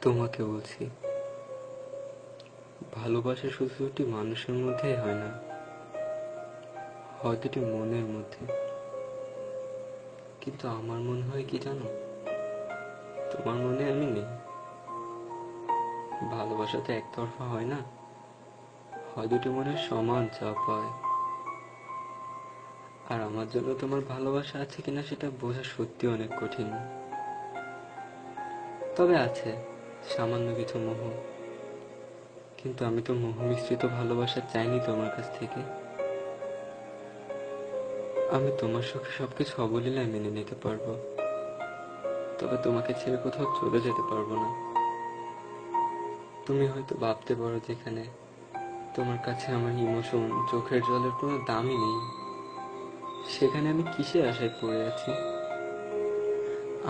তোমাকে বলছি, ভালোবাসা শুধু দুটি মানুষের মধ্যেই হয় না, হয় দুটি মনের মধ্যে। কিন্তু আমার মনে হয় কি জানো, তোমার মনে আমি নেই। ভালোবাসা তো একতরফা হয় না, হয় দুটি মনের সমান চাপ হয়। আর আমার জন্য তোমার ভালোবাসা আছে কিনা সেটা বোঝা সত্যি অনেক কঠিন। তবে আছে সামান্য কিছু মোহ। কিন্তু আমি তো মোহ মিশ্রিত ভালোবাসা চাইনি তোমার কাছ থেকে। আমি তোমার সুখে সবকিছু অবলীলায় মেনে নিতে পারবো, তবে তোমাকে ছেড়ে কোথাও চলে যেতে পারবো না। তুমি হয়তো ভাবতে পারো যেখানে তোমার কাছে আমার ইমোশন, চোখের জলের কোনো দামই নেই, সেখানে আমি কিসের আশায় পড়ে আছি।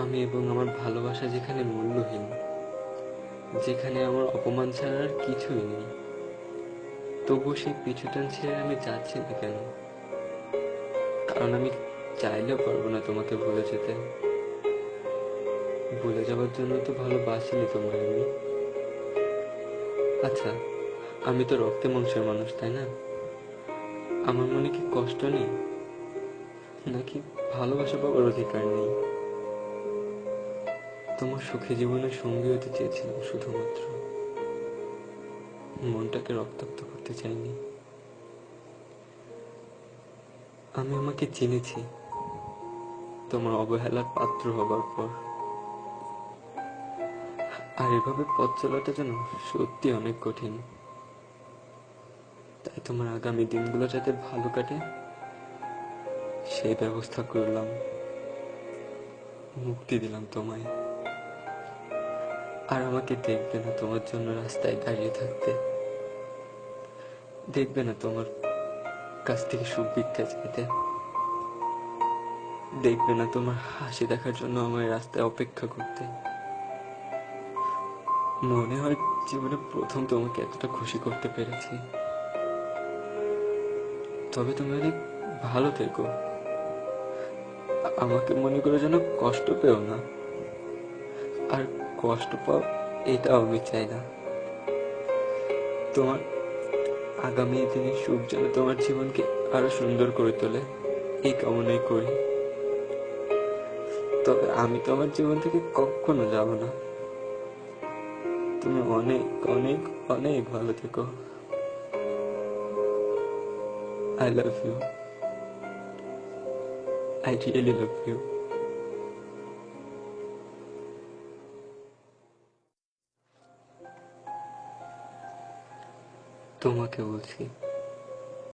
আমি এবং আমার ভালোবাসা যেখানে মূল্যহীন, যেখানে আমার অপমান ছাড়া আর কিছুই নেই, তবুও সেই পিছুটান ছেড়ে আমি যাচ্ছি না কেন? কারণ আমি চাইলেও পারবো না তোমাকে ভুলে যেতে। ভুলে যাওয়ার জন্য তো ভালোবাসিনি তোমায় আমি। আচ্ছা, আমি তো রক্তে মাংসের মানুষ, তাই না? আমার মনে কি কষ্ট নেই, নাকি ভালোবাসা পাওয়ার অধিকার নেই? তোমার সুখী জীবনের সঙ্গী হতে চেয়েছিলাম শুধুমাত্র, মনটাকে রক্তাক্ত করতে চাইনি। আমি আমাকে চিনেছি তোমার অবহেলার পাত্র হবার পর। আর এভাবে পথ চলাটা যেন সত্যি অনেক কঠিন। তাই তোমার আগামী দিনগুলো যাতে ভালো কাটে সেই ব্যবস্থা করলাম, মুক্তি দিলাম তোমায়। আর আমাকে দেখবে না তোমার জন্য রাস্তায় দাঁড়িয়ে থাকতে, দেখবে না তোমার কাছ থেকে সুখ ভিক্ষা চাইতে, দেখবে না তোমার হাসি দেখার জন্য আমার রাস্তায় অপেক্ষা করতে। মনে হয় জীবনে প্রথম তোমাকে এতটা খুশি করতে পেরেছি। তবে তুমি অনেক ভালো থেকো, আমাকে মনে করে যেন কষ্ট পেও না। আর কষ্ট পাও এটাও আমি চাই না। তোমার আগামী দিনের সুখ যেন তোমার জীবনকে আরো সুন্দর করে তোলে, এই কামনাই করি। তবে আমি তো আমার জীবন থেকে কখনো যাব না। তুমি অনেক অনেক অনেক ভালো থেকো। I love you, I really love you. তোমাকে বলছি।